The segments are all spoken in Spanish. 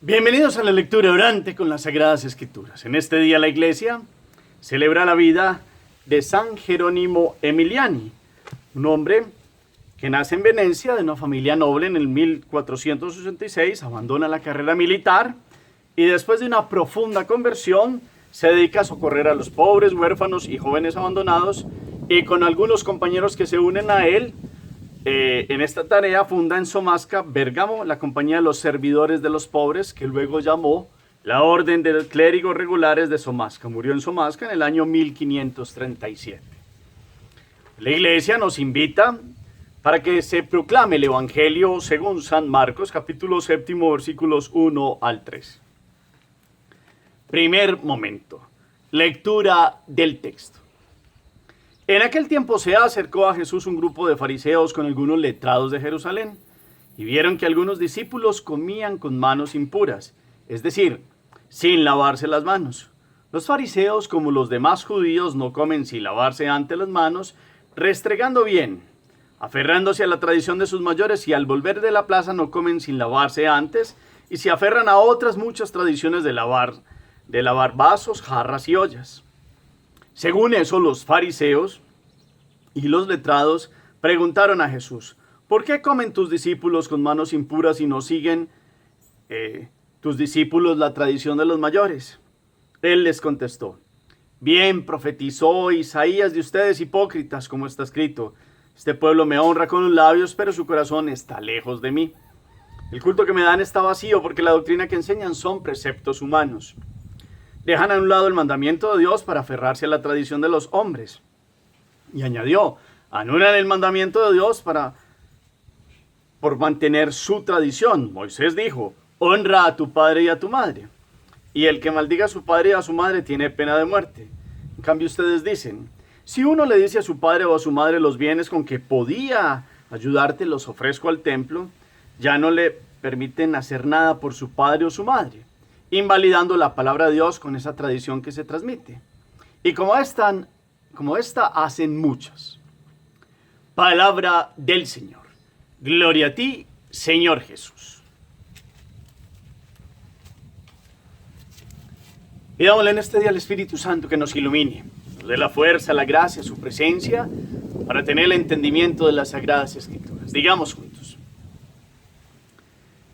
Bienvenidos a la lectura orante con las Sagradas Escrituras. En este día la Iglesia celebra la vida de San Jerónimo Emiliani, un hombre que nace en Venecia de una familia noble en el 1466, abandona la carrera militar y después de una profunda conversión se dedica a socorrer a los pobres, huérfanos y jóvenes abandonados, y con algunos compañeros que se unen a él, en esta tarea funda en Somasca, Bérgamo, la Compañía de los Servidores de los Pobres, que luego llamó la Orden de Clérigos Regulares de Somasca. Murió en Somasca en el año 1537. La Iglesia nos invita para que se proclame el Evangelio según San Marcos, capítulo 7, versículos 1 al 3. Primer momento, lectura del texto. En aquel tiempo se acercó a Jesús un grupo de fariseos con algunos letrados de Jerusalén, y vieron que algunos discípulos comían con manos impuras, es decir, sin lavarse las manos. Los fariseos, como los demás judíos, no comen sin lavarse antes las manos, restregando bien, aferrándose a la tradición de sus mayores, y al volver de la plaza no comen sin lavarse antes, y se aferran a otras muchas tradiciones de lavar vasos, jarras y ollas. Según eso, los fariseos y los letrados preguntaron a Jesús: ¿por qué comen tus discípulos con manos impuras y no siguen tus discípulos la tradición de los mayores? Él les contestó: bien profetizó Isaías de ustedes hipócritas, como está escrito: este pueblo me honra con los labios, pero su corazón está lejos de mí. El culto que me dan está vacío, porque la doctrina que enseñan son preceptos humanos. Dejan a un lado el mandamiento de Dios para aferrarse a la tradición de los hombres. Y añadió: anulan el mandamiento de Dios por mantener su tradición. Moisés dijo: honra a tu padre y a tu madre. Y el que maldiga a su padre y a su madre tiene pena de muerte. En cambio ustedes dicen: si uno le dice a su padre o a su madre, los bienes con que podía ayudarte los ofrezco al templo, ya no le permiten hacer nada por su padre o su madre, invalidando la palabra de Dios con esa tradición que se transmite. Y como esta hacen muchas. Palabra del Señor. Gloria a ti, Señor Jesús. Pidámosle en este día al Espíritu Santo que nos ilumine, nos dé la fuerza, la gracia, su presencia, para tener el entendimiento de las Sagradas Escrituras. Digamos juntos: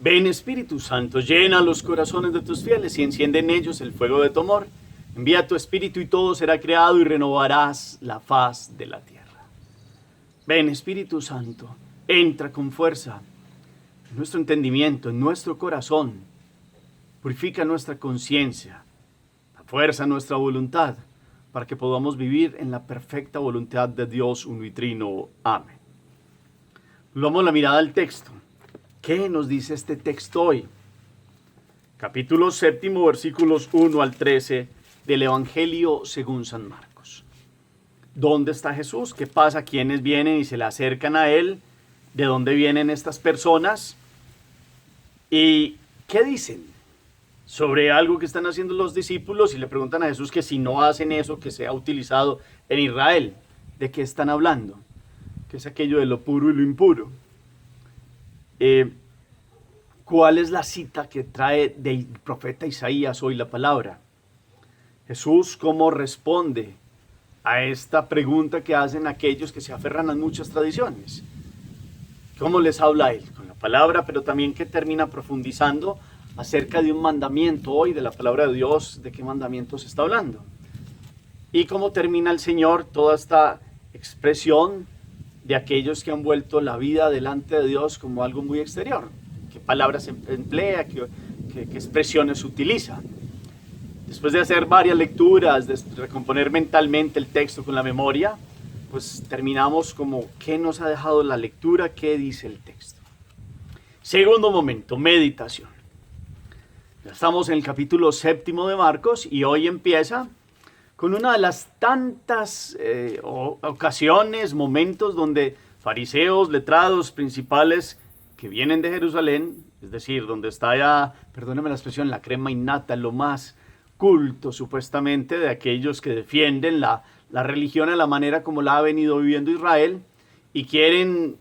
ven, Espíritu Santo, llena los corazones de tus fieles y enciende en ellos el fuego de tu amor. Envía tu Espíritu y todo será creado y renovarás la faz de la tierra. Ven, Espíritu Santo, entra con fuerza en nuestro entendimiento, en nuestro corazón. Purifica nuestra conciencia, da fuerza a nuestra voluntad, para que podamos vivir en la perfecta voluntad de Dios uno y trino. Amén. Volvamos la mirada al texto. ¿Qué nos dice este texto hoy? Capítulo 7, versículos 1 al 13 del Evangelio según San Marcos. ¿Dónde está Jesús? ¿Qué pasa? ¿Quiénes vienen y se le acercan a él? ¿De dónde vienen estas personas? ¿Y qué dicen sobre algo que están haciendo los discípulos? Y le preguntan a Jesús que si no hacen eso que se ha utilizado en Israel. ¿De qué están hablando? ¿Qué es aquello de lo puro y lo impuro? ¿Cuál es la cita que trae del profeta Isaías hoy la palabra? Jesús, ¿cómo responde a esta pregunta que hacen aquellos que se aferran a muchas tradiciones? ¿Cómo les habla él? Con la palabra, pero también que termina profundizando acerca de un mandamiento hoy de la palabra de Dios. ¿De qué mandamiento se está hablando? Y cómo termina el Señor toda esta expresión de aquellos que han vuelto la vida delante de Dios como algo muy exterior. ¿Qué palabras emplea? ¿Qué expresiones utiliza? Después de hacer varias lecturas, de recomponer mentalmente el texto con la memoria, pues terminamos como ¿qué nos ha dejado la lectura? ¿Qué dice el texto? Segundo momento, meditación. Ya estamos en el capítulo 7 de Marcos y hoy empieza con una de las tantas ocasiones, momentos donde fariseos, letrados, principales que vienen de Jerusalén, es decir, donde está ya, perdónenme la expresión, la crema innata, lo más culto supuestamente de aquellos que defienden la religión a la manera como la ha venido viviendo Israel y quieren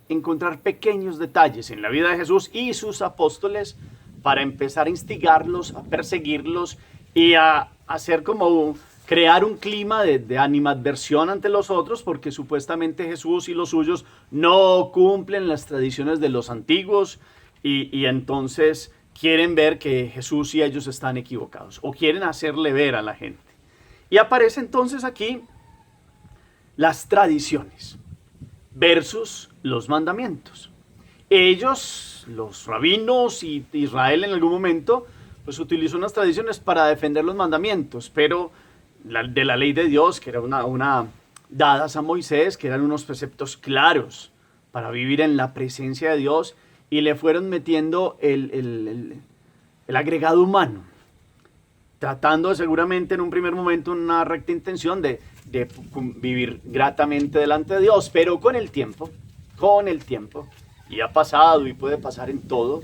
encontrar pequeños detalles en la vida de Jesús y sus apóstoles para empezar a instigarlos, a perseguirlos y a hacer como crear un clima de animadversión ante los otros, porque supuestamente Jesús y los suyos no cumplen las tradiciones de los antiguos y entonces quieren ver que Jesús y ellos están equivocados o quieren hacerle ver a la gente. Y aparece entonces aquí las tradiciones versus los mandamientos. Ellos, los rabinos y Israel en algún momento, pues utilizó unas tradiciones para defender los mandamientos, pero de la ley de Dios, que era una dadas a Moisés, que eran unos preceptos claros para vivir en la presencia de Dios, y le fueron metiendo el agregado humano, tratando seguramente en un primer momento una recta intención de vivir gratamente delante de Dios, pero con el tiempo, y ha pasado y puede pasar en todo,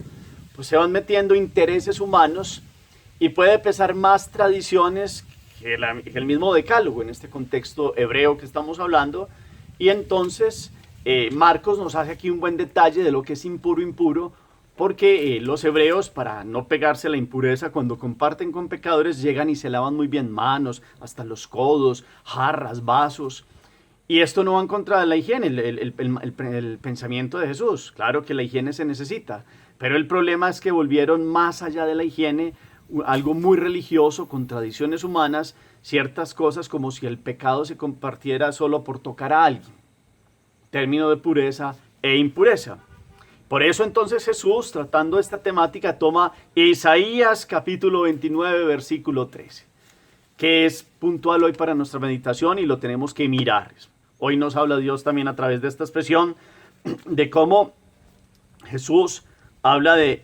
pues se van metiendo intereses humanos y puede pesar más tradiciones que el mismo decálogo en este contexto hebreo que estamos hablando. Y entonces Marcos nos hace aquí un buen detalle de lo que es impuro, porque los hebreos, para no pegarse la impureza, cuando comparten con pecadores, llegan y se lavan muy bien manos, hasta los codos, jarras, vasos. Y esto no va en contra de la higiene, el pensamiento de Jesús. Claro que la higiene se necesita, pero el problema es que volvieron más allá de la higiene, algo muy religioso, con tradiciones humanas, ciertas cosas como si el pecado se compartiera solo por tocar a alguien. Término de pureza e impureza. Por eso entonces Jesús, tratando esta temática, toma Isaías capítulo 29, versículo 13, que es puntual hoy para nuestra meditación y lo tenemos que mirar. Hoy nos habla Dios también a través de esta expresión de cómo Jesús habla de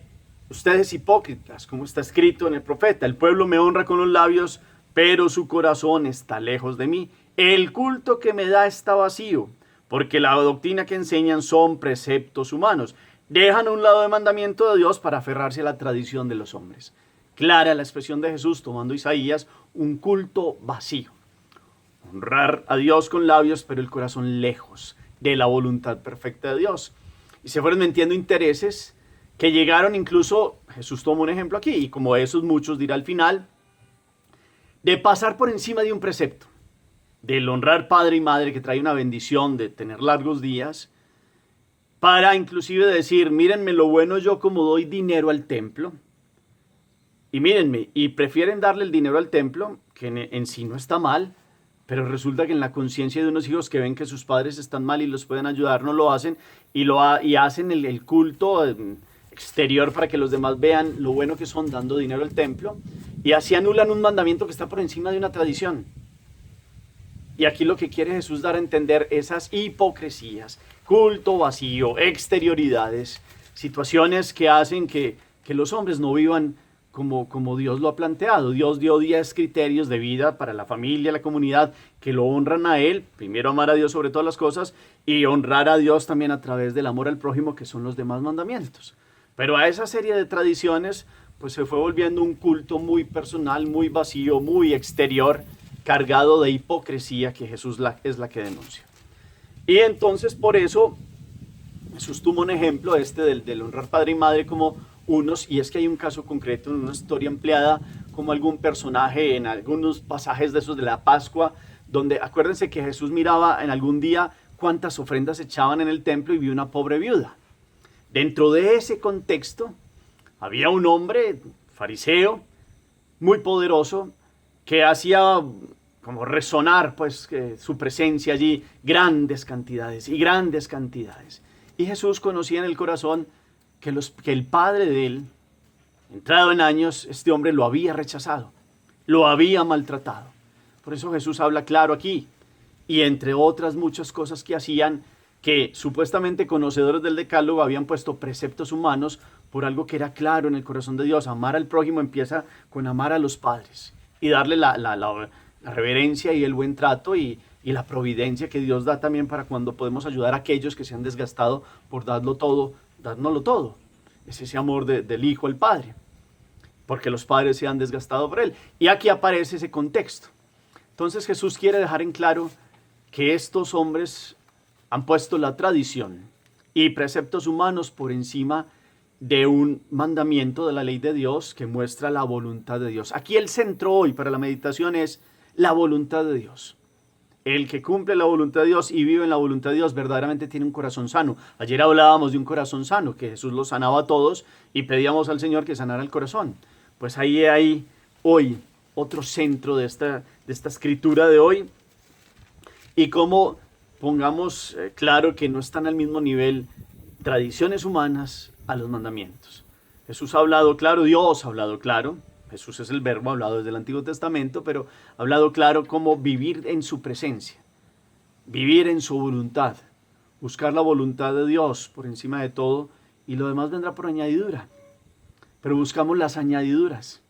ustedes hipócritas, como está escrito en el profeta: el pueblo me honra con los labios, pero su corazón está lejos de mí. El culto que me da está vacío, porque la doctrina que enseñan son preceptos humanos. Dejan a un lado el mandamiento de Dios para aferrarse a la tradición de los hombres. Clara la expresión de Jesús tomando Isaías, un culto vacío. Honrar a Dios con labios, pero el corazón lejos de la voluntad perfecta de Dios. Y se fueron metiendo intereses que llegaron incluso, Jesús toma un ejemplo aquí, y como esos muchos dirá al final, de pasar por encima de un precepto, del honrar padre y madre, que trae una bendición de tener largos días, para inclusive decir, mírenme lo bueno yo como doy dinero al templo, y mírenme, y prefieren darle el dinero al templo, que en sí no está mal, pero resulta que en la conciencia de unos hijos que ven que sus padres están mal y los pueden ayudar, no lo hacen, y hacen el culto exterior para que los demás vean lo bueno que son dando dinero al templo, y así anulan un mandamiento que está por encima de una tradición. Y aquí lo que quiere Jesús dar a entender esas hipocresías, culto vacío, exterioridades, situaciones que hacen que los hombres no vivan como Dios lo ha planteado. Dios dio 10 criterios de vida para la familia, la comunidad, que lo honran a Él. Primero amar a Dios sobre todas las cosas y honrar a Dios también a través del amor al prójimo, que son los demás mandamientos. Pero a esa serie de tradiciones pues se fue volviendo un culto muy personal, muy vacío, muy exterior, cargado de hipocresía, que Jesús es la que denuncia. Y entonces por eso Jesús tuvo un ejemplo del honrar padre y madre como unos, y es que hay un caso concreto en una historia empleada como algún personaje en algunos pasajes de esos de la Pascua, donde acuérdense que Jesús miraba en algún día cuántas ofrendas echaban en el templo y vio una pobre viuda. Dentro de ese contexto había un hombre fariseo muy poderoso que hacía como resonar pues su presencia allí grandes cantidades y grandes cantidades. Y Jesús conocía en el corazón que el padre de él, entrado en años, este hombre lo había rechazado, lo había maltratado. Por eso Jesús habla claro aquí, y entre otras muchas cosas que hacían, que supuestamente conocedores del decálogo habían puesto preceptos humanos por algo que era claro en el corazón de Dios. Amar al prójimo empieza con amar a los padres y darle la reverencia y el buen trato y la providencia que Dios da también para cuando podemos ayudar a aquellos que se han desgastado por dárnoslo todo. Es ese amor del hijo al padre, porque los padres se han desgastado por él. Y aquí aparece ese contexto. Entonces Jesús quiere dejar en claro que estos hombres han puesto la tradición y preceptos humanos por encima de un mandamiento de la ley de Dios que muestra la voluntad de Dios. Aquí el centro hoy para la meditación es la voluntad de Dios. El que cumple la voluntad de Dios y vive en la voluntad de Dios verdaderamente tiene un corazón sano. Ayer hablábamos de un corazón sano, que Jesús lo sanaba a todos y pedíamos al Señor que sanara el corazón. Pues ahí hay hoy otro centro de esta escritura de hoy, y cómo pongamos claro que no están al mismo nivel tradiciones humanas a los mandamientos. Jesús ha hablado claro, Dios ha hablado claro, Jesús es el verbo hablado desde el Antiguo Testamento, pero ha hablado claro cómo vivir en su presencia, vivir en su voluntad, buscar la voluntad de Dios por encima de todo, y lo demás vendrá por añadidura. Pero buscamos las añadiduras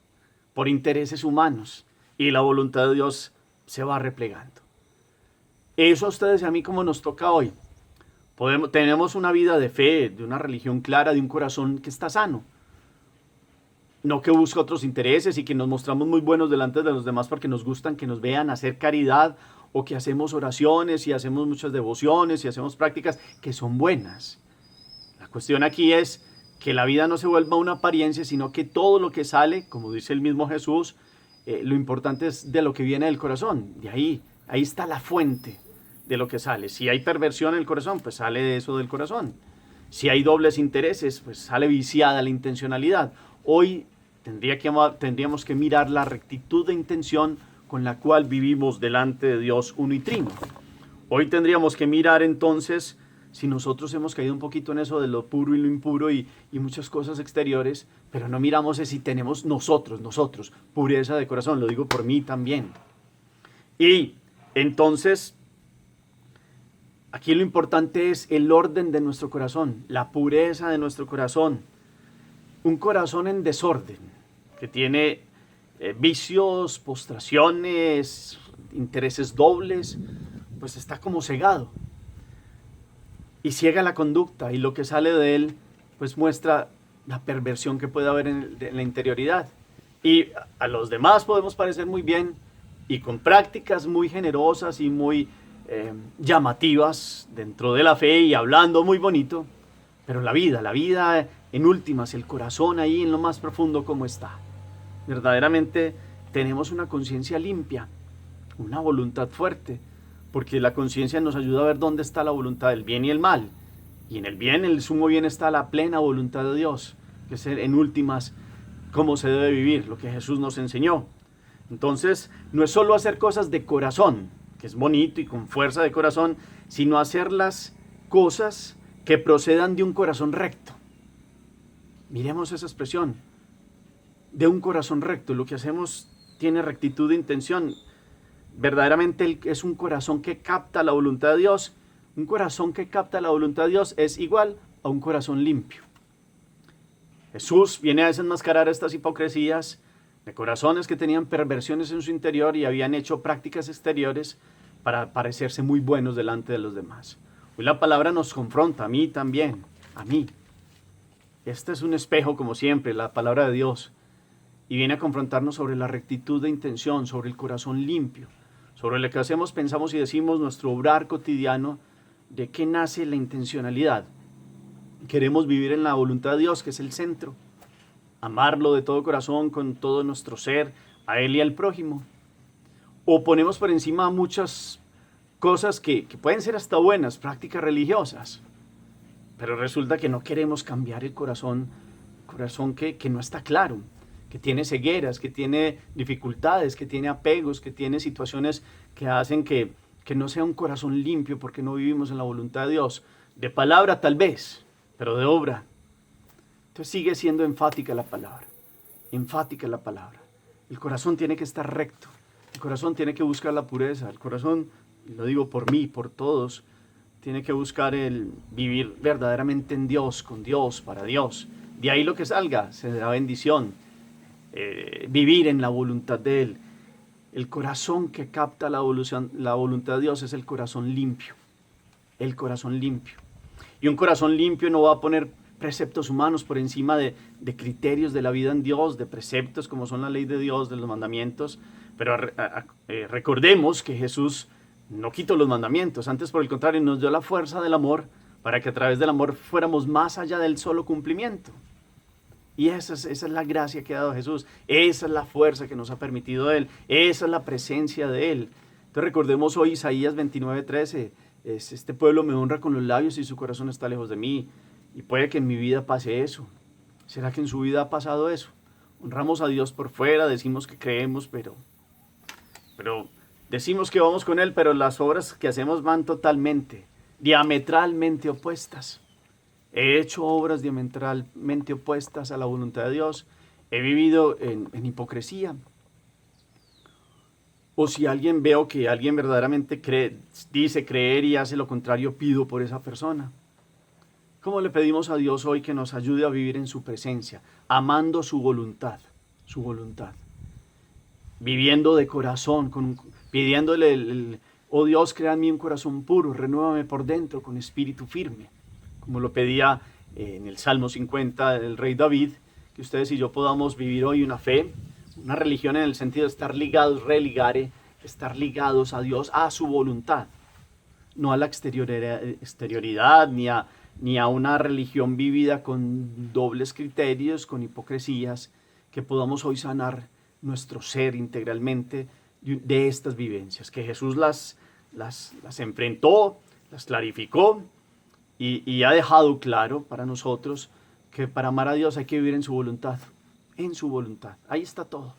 por intereses humanos y la voluntad de Dios se va replegando. Eso a ustedes y a mí como nos toca hoy. Tenemos una vida de fe, de una religión clara, de un corazón que está sano. No que busca otros intereses y que nos mostramos muy buenos delante de los demás porque nos gustan que nos vean hacer caridad, o que hacemos oraciones y hacemos muchas devociones y hacemos prácticas que son buenas. La cuestión aquí es que la vida no se vuelva una apariencia, sino que todo lo que sale, como dice el mismo Jesús, lo importante es de lo que viene del corazón. De ahí está la fuente de lo que sale. Si hay perversión en el corazón, pues sale eso del corazón. Si hay dobles intereses, pues sale viciada la intencionalidad. Hoy tendríamos que mirar la rectitud de intención con la cual vivimos delante de Dios uno y trino. Hoy tendríamos que mirar entonces si nosotros hemos caído un poquito en eso de lo puro y lo impuro y muchas cosas exteriores, pero no miramos si tenemos nosotros, pureza de corazón. Lo digo por mí también. Y entonces, aquí lo importante es el orden de nuestro corazón, la pureza de nuestro corazón. Un corazón en desorden, que tiene vicios, postraciones, intereses dobles, pues está como cegado. Y ciega la conducta, y lo que sale de él, pues muestra la perversión que puede haber en la interioridad. Y a los demás podemos parecer muy bien, y con prácticas muy generosas y muy llamativas dentro de la fe y hablando muy bonito, pero la vida en últimas, el corazón ahí en lo más profundo, ¿cómo está? Verdaderamente tenemos una conciencia limpia, una voluntad fuerte, porque la conciencia nos ayuda a ver dónde está la voluntad del bien y el mal, y en el bien, el sumo bien, está la plena voluntad de Dios, que es en últimas cómo se debe vivir, lo que Jesús nos enseñó. Entonces, no es solo hacer cosas de corazón, que es bonito y con fuerza de corazón, sino hacer las cosas que procedan de un corazón recto. Miremos esa expresión, de un corazón recto. Lo que hacemos tiene rectitud de intención. Verdaderamente es un corazón que capta la voluntad de Dios. Un corazón que capta la voluntad de Dios es igual a un corazón limpio. Jesús viene a desenmascarar estas hipocresías de corazones que tenían perversiones en su interior y habían hecho prácticas exteriores para parecerse muy buenos delante de los demás. Hoy la palabra nos confronta, a mí también, a mí. Este es un espejo, como siempre, la palabra de Dios, y viene a confrontarnos sobre la rectitud de intención, sobre el corazón limpio, sobre lo que hacemos, pensamos y decimos, nuestro obrar cotidiano, de qué nace la intencionalidad. Queremos vivir en la voluntad de Dios, que es el centro, amarlo de todo corazón, con todo nuestro ser, a Él y al prójimo. O ponemos por encima muchas cosas que pueden ser hasta buenas, prácticas religiosas, pero resulta que no queremos cambiar el corazón que no está claro, que tiene cegueras, que tiene dificultades, que tiene apegos, que tiene situaciones que hacen que no sea un corazón limpio, porque no vivimos en la voluntad de Dios. De palabra tal vez, pero de obra. Entonces sigue siendo enfática la palabra. Enfática la palabra. El corazón tiene que estar recto. El corazón tiene que buscar la pureza. El corazón, lo digo por mí, por todos, tiene que buscar el vivir verdaderamente en Dios, con Dios, para Dios. De ahí lo que salga, se da bendición. Vivir en la voluntad de Él. El corazón que capta la voluntad de Dios es el corazón limpio. El corazón limpio. Y un corazón limpio no va a poner preceptos humanos por encima de criterios de la vida en Dios, de preceptos como son la ley de Dios, de los mandamientos. Pero recordemos que Jesús no quitó los mandamientos, antes por el contrario nos dio la fuerza del amor para que a través del amor fuéramos más allá del solo cumplimiento. Y esa es la gracia que ha dado Jesús. Esa es la fuerza que nos ha permitido Él. Esa es la presencia de Él. Entonces recordemos hoy Isaías 29:13. Este pueblo me honra con los labios y su corazón está lejos de mí. Y puede que en mi vida pase eso. ¿Será que en su vida ha pasado eso? Honramos a Dios por fuera, decimos que creemos, pero decimos que vamos con Él, pero las obras que hacemos van totalmente, diametralmente opuestas. He hecho obras diametralmente opuestas a la voluntad de Dios. He vivido en hipocresía. O si veo que alguien verdaderamente dice creer y hace lo contrario, pido por esa persona. ¿Cómo le pedimos a Dios hoy que nos ayude a vivir en su presencia, amando su voluntad, viviendo de corazón, pidiéndole, oh Dios, crea en mí un corazón puro, renuévame por dentro con espíritu firme, como lo pedía en el Salmo 50 el rey David, que ustedes y yo podamos vivir hoy una fe, una religión en el sentido de estar ligados, estar ligados a Dios, a su voluntad, no a la exterioridad, ni a una religión vivida con dobles criterios, con hipocresías, que podamos hoy sanar nuestro ser integralmente de estas vivencias, que Jesús las enfrentó, las clarificó y ha dejado claro para nosotros que para amar a Dios hay que vivir en su voluntad, ahí está todo,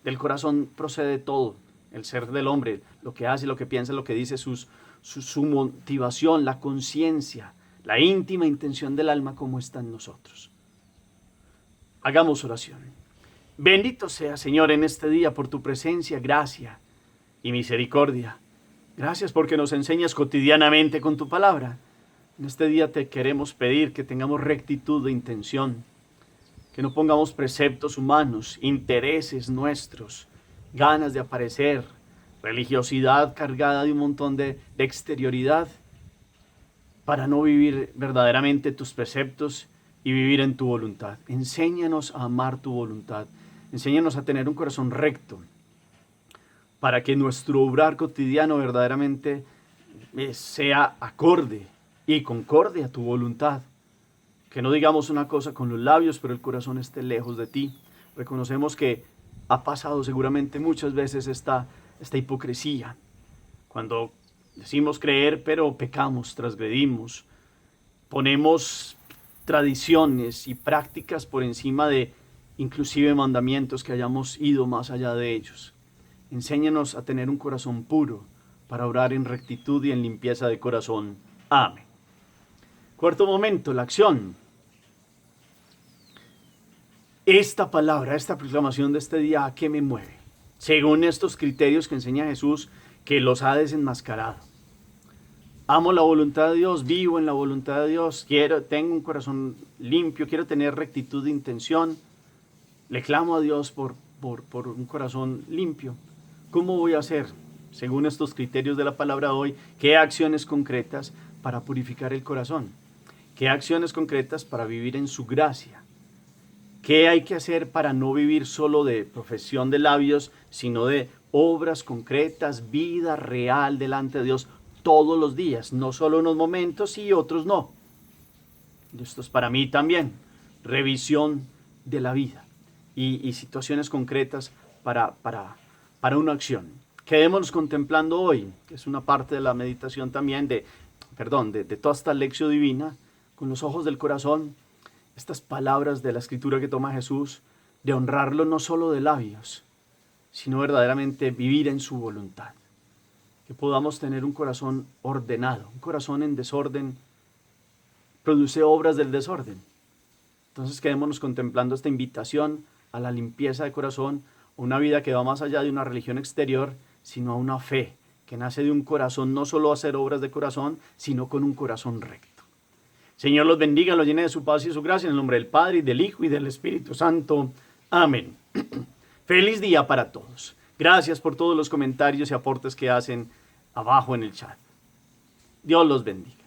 del corazón procede todo, el ser del hombre, lo que hace, lo que piensa, lo que dice, su motivación, la conciencia, la íntima intención del alma como está en nosotros. Hagamos oración. Bendito sea, Señor, en este día por tu presencia, gracia y misericordia. Gracias porque nos enseñas cotidianamente con tu palabra. En este día te queremos pedir que tengamos rectitud de intención, que no pongamos preceptos humanos, intereses nuestros, ganas de aparecer, religiosidad cargada de un montón de exterioridad, para no vivir verdaderamente tus preceptos y vivir en tu voluntad. Enséñanos a amar tu voluntad. Enséñanos a tener un corazón recto, para que nuestro obrar cotidiano verdaderamente sea acorde y concorde a tu voluntad. Que no digamos una cosa con los labios, pero el corazón esté lejos de ti. Reconocemos que ha pasado seguramente muchas veces esta hipocresía, cuando decimos creer, pero pecamos, transgredimos, ponemos tradiciones y prácticas por encima de inclusive mandamientos que hayamos ido más allá de ellos. Enséñanos a tener un corazón puro para obrar en rectitud y en limpieza de corazón. Amén. Cuarto momento, la acción. Esta palabra, esta proclamación de este día, ¿a qué me mueve? Según estos criterios que enseña Jesús, que los ha desenmascarado. Amo la voluntad de Dios, vivo en la voluntad de Dios, tengo un corazón limpio, quiero tener rectitud de intención. Le clamo a Dios por un corazón limpio. ¿Cómo voy a hacer? Según estos criterios de la palabra hoy, ¿qué acciones concretas para purificar el corazón? ¿Qué acciones concretas para vivir en su gracia? ¿Qué hay que hacer para no vivir solo de profesión de labios, sino de obras concretas, vida real delante de Dios todos los días? No solo unos momentos y otros no. Esto es para mí también. Revisión de la vida y situaciones concretas para una acción. Quedémonos contemplando hoy, que es una parte de la meditación también de toda esta lección divina, con los ojos del corazón, estas palabras de la Escritura que toma Jesús, de honrarlo no solo de labios, sino verdaderamente vivir en su voluntad. Que podamos tener un corazón ordenado, un corazón en desorden produce obras del desorden. Entonces quedémonos contemplando esta invitación a la limpieza de corazón, una vida que va más allá de una religión exterior, sino a una fe que nace de un corazón, no solo hacer obras de corazón, sino con un corazón recto. Señor los bendiga, los llene de su paz y su gracia, en el nombre del Padre, y del Hijo, y del Espíritu Santo. Amén. Feliz día para todos. Gracias por todos los comentarios y aportes que hacen abajo en el chat. Dios los bendiga.